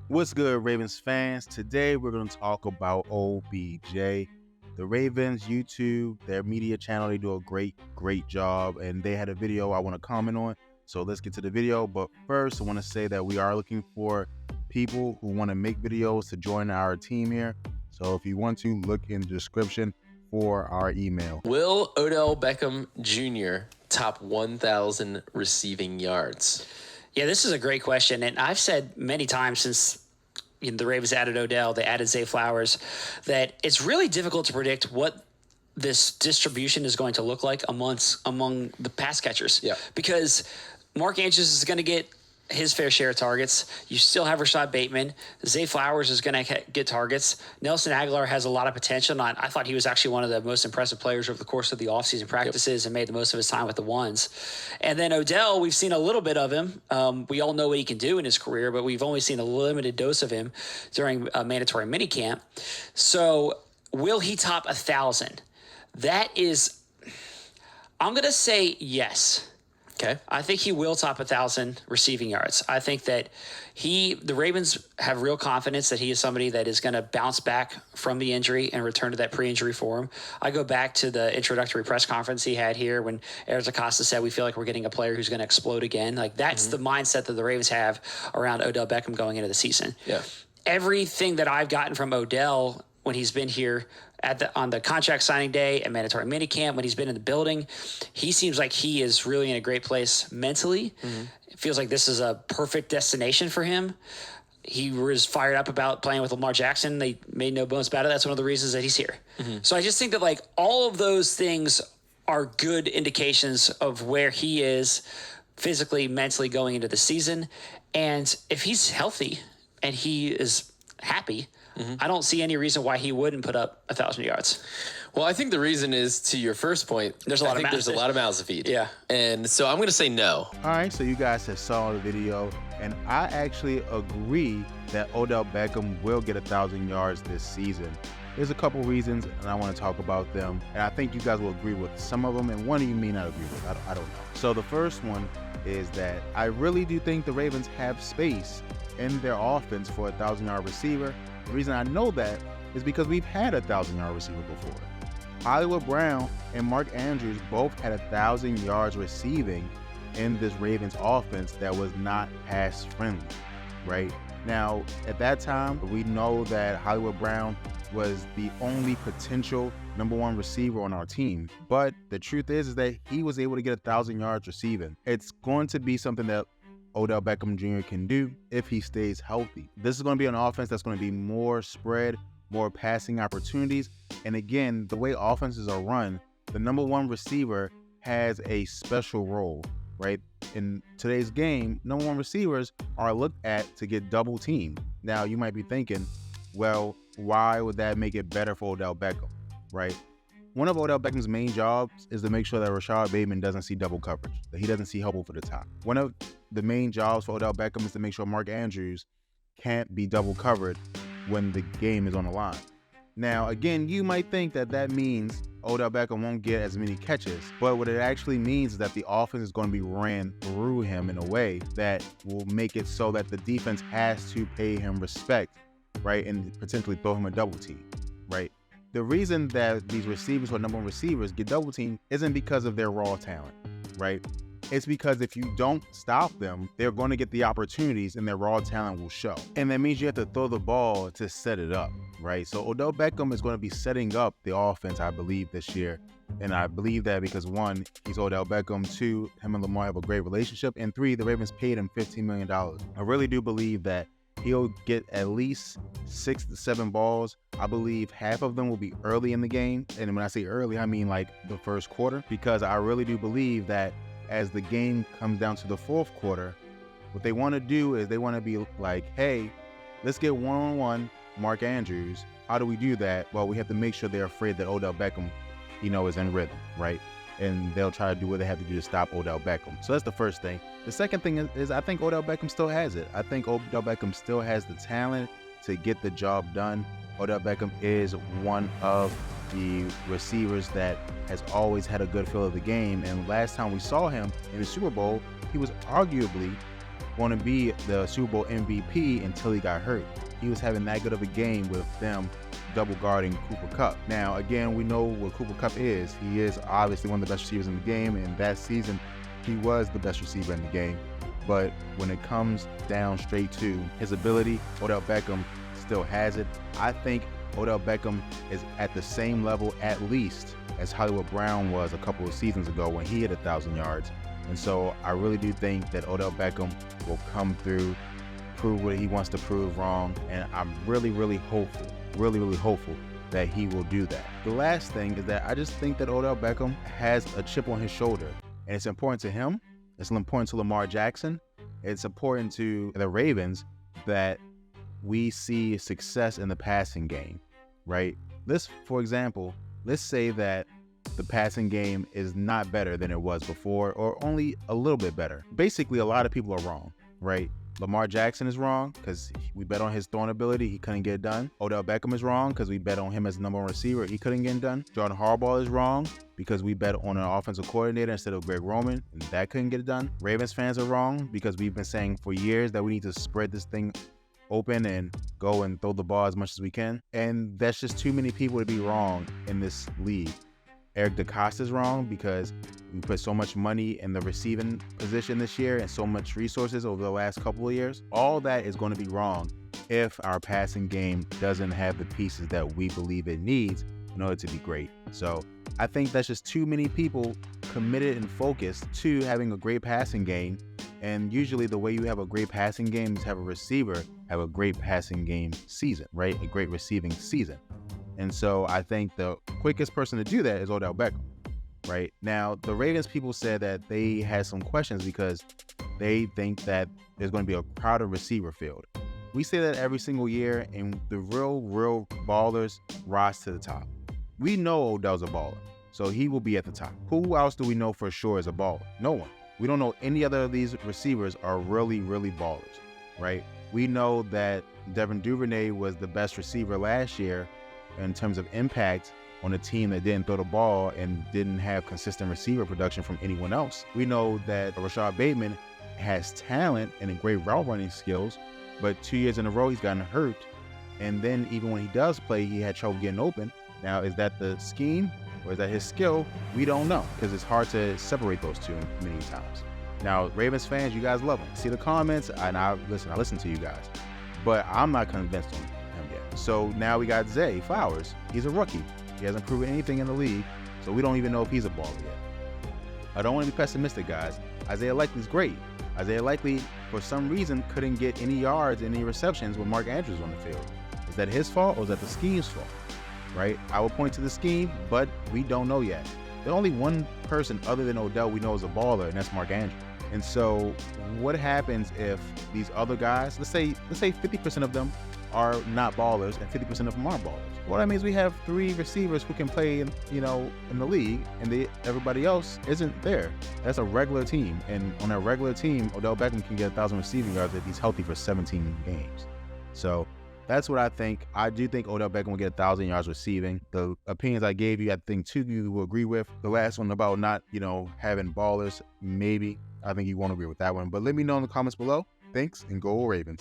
What's good, Ravens fans? Today we're going to talk about OBJ. The Ravens YouTube, their media channel, they do a great job, and they had a video I want to comment on. So let's get to the video. But first, I want to say that we are looking for people who want to make videos to join our team here. So if you want to, look in the description for our email. Will Odell Beckham Jr. top 1,000 receiving yards? Yeah, this is a great question. And I've said many times since the Ravens added Odell, they added Zay Flowers, that it's really difficult to predict what this distribution is going to look like among the pass catchers. Yeah. Because Mark Andrews is going to get his fair share of targets. You still have Rashad Bateman. Zay Flowers is going to get targets. Nelson Aguilar has a lot of potential. And I thought he was actually one of the most impressive players over the course of the offseason practices and made the most of his time with the ones. And then Odell, we've seen a little bit of him. We all know what he can do in his career, but we've only seen a limited dose of him during a mandatory minicamp. So will he top 1,000? That is, I'm going to say yes. Okay. I think he will top 1,000 receiving yards. I think that the Ravens have real confidence that he is somebody that is going to bounce back from the injury and return to that pre-injury form. I go back to the introductory press conference he had here when Eric Acosta said, we feel like we're getting a player who's going to explode again. Like that's the mindset that the Ravens have around Odell Beckham going into the season. Yeah. Everything that I've gotten from Odell when he's been here on the contract signing day and mandatory minicamp, when he's been in the building, he seems like he is really in a great place mentally. It feels like this is a perfect destination for him. He was fired up about playing with Lamar Jackson. They made no bones about it. That's one of the reasons that he's here. So I just think that like all of those things are good indications of where he is physically, mentally going into the season. And if he's healthy and he is happy, I don't see any reason why he wouldn't put up 1,000 yards. Well, I think the reason is, to your first point, there's a lot of mouths to feed. Yeah. And so I'm going to say no. All right, so you guys have saw the video, and I actually agree that Odell Beckham will get 1,000 yards this season. There's a couple reasons, and I want to talk about them, and I think you guys will agree with some of them, and one of you may not agree with. I don't know. So the first one is that I really do think the Ravens have space in their offense for a 1,000-yard receiver. The reason I know that is because we've had a 1,000-yard receiver before. Hollywood Brown and Mark Andrews both had 1,000 yards receiving in this Ravens offense that was not pass friendly, right? Now, at that time, we know that Hollywood Brown was the only potential #1 receiver on our team. But the truth is that he was able to get 1,000 yards receiving. It's going to be something that Odell Beckham Jr. can do if he stays healthy. This is going to be an offense that's going to be more spread, more passing opportunities. And again, the way offenses are run, the #1 receiver has a special role, right? In today's game, #1 receivers are looked at to get double teamed. Now, you might be thinking, well, why would that make it better for Odell Beckham, right? One of Odell Beckham's main jobs is to make sure that Rashad Bateman doesn't see double coverage, that he doesn't see help over the top. One of the main jobs for Odell Beckham is to make sure Mark Andrews can't be double covered when the game is on the line. Now, again, you might think that that means Odell Beckham won't get as many catches, but what it actually means is that the offense is going to be ran through him in a way that will make it so that the defense has to pay him respect, right, and potentially throw him a double team, right? The reason that these receivers or #1 receivers get double teamed isn't because of their raw talent, right? It's because if you don't stop them, they're going to get the opportunities and their raw talent will show. And that means you have to throw the ball to set it up, right? So Odell Beckham is going to be setting up the offense, I believe, this year. And I believe that because 1, he's Odell Beckham, 2, him and Lamar have a great relationship, and 3, the Ravens paid him $15 million. I really do believe that he'll get at least 6 to 7 balls. I believe half of them will be early in the game. And when I say early, I mean like the first quarter, because I really do believe that as the game comes down to the fourth quarter, what they want to do is they want to be like, hey, let's get one-on-one Mark Andrews. How do we do that? Well, we have to make sure they're afraid that Odell Beckham, is in rhythm, right? And they'll try to do what they have to do to stop Odell Beckham. So that's the first thing. The second thing is I think Odell Beckham still has it. I think Odell Beckham still has the talent to get the job done. Odell Beckham is one of the receivers that has always had a good feel of the game. And last time we saw him in the Super Bowl, he was arguably going to be the Super Bowl MVP until he got hurt. He was having that good of a game with them double guarding Cooper Kupp. Now, again, we know what Cooper Kupp is. He is obviously one of the best receivers in the game, and that season, he was the best receiver in the game. But when it comes down straight to his ability, Odell Beckham still has it. I think Odell Beckham is at the same level, at least, as Hollywood Brown was a couple of seasons ago when he hit 1,000 yards. And so I really do think that Odell Beckham will come through, prove what he wants to prove wrong, and I'm really, really hopeful that he will do that. The last thing is that I just think that Odell Beckham has a chip on his shoulder, and it's important to him. It's important to Lamar Jackson. It's important to the Ravens that we see success in the passing game, right? For example, let's say that the passing game is not better than it was before, or only a little bit better. Basically, a lot of people are wrong, right? Lamar Jackson is wrong because we bet on his throwing ability. He couldn't get it done. Odell Beckham is wrong because we bet on him as the number one receiver. He couldn't get it done. Jordan Harbaugh is wrong because we bet on an offensive coordinator instead of Greg Roman, and that couldn't get it done. Ravens fans are wrong because we've been saying for years that we need to spread this thing open and go and throw the ball as much as we can. And that's just too many people to be wrong in this league. Eric DeCosta's wrong because we put so much money in the receiving position this year and so much resources over the last couple of years. All that is going to be wrong if our passing game doesn't have the pieces that we believe it needs in order to be great. So I think that's just too many people committed and focused to having a great passing game. And usually the way you have a great passing game is have a receiver have a great passing game season, right? A great receiving season. And so I think the quickest person to do that is Odell Beckham, right? Now, the Ravens people said that they had some questions because they think that there's going to be a crowded receiver field. We say that every single year, and the real ballers rise to the top. We know Odell's a baller, so he will be at the top. Who else do we know for sure is a baller? No one. We don't know any other of these receivers are really ballers, right? We know that Devin Duvernay was the best receiver last year in terms of impact on a team that didn't throw the ball and didn't have consistent receiver production from anyone else. We know that Rashad Bateman has talent and great route running skills, but 2 years in a row he's gotten hurt. And then even when he does play, he had trouble getting open. Now, is that the scheme or is that his skill? We don't know because it's hard to separate those two many times. Now, Ravens fans, you guys love him. See the comments, and I listen to you guys, but I'm not convinced on him yet. So now we got Zay Flowers. He's a rookie. He hasn't proven anything in the league, so we don't even know if he's a baller yet. I don't want to be pessimistic, guys. Isaiah Likely's great. Isaiah Likely, for some reason, couldn't get any yards, any receptions when Mark Andrews was on the field. Is that his fault or is that the scheme's fault? Right? I will point to the scheme, but we don't know yet. There's only one person other than Odell we know is a baller, and that's Mark Andrews. And so what happens if these other guys, let's say 50% of them are not ballers and 50% of them are ballers? Well, that means we have 3 receivers who can play in the league, and everybody else isn't there. That's a regular team, and on a regular team, Odell Beckham can get 1,000 receiving yards if he's healthy for 17 games. So that's what I think. I do think Odell Beckham will get 1,000 yards receiving. The opinions I gave you, I think 2 of you will agree with. The last one about not, having ballers, maybe. I think you won't agree with that one. But let me know in the comments below. Thanks, and go Ravens.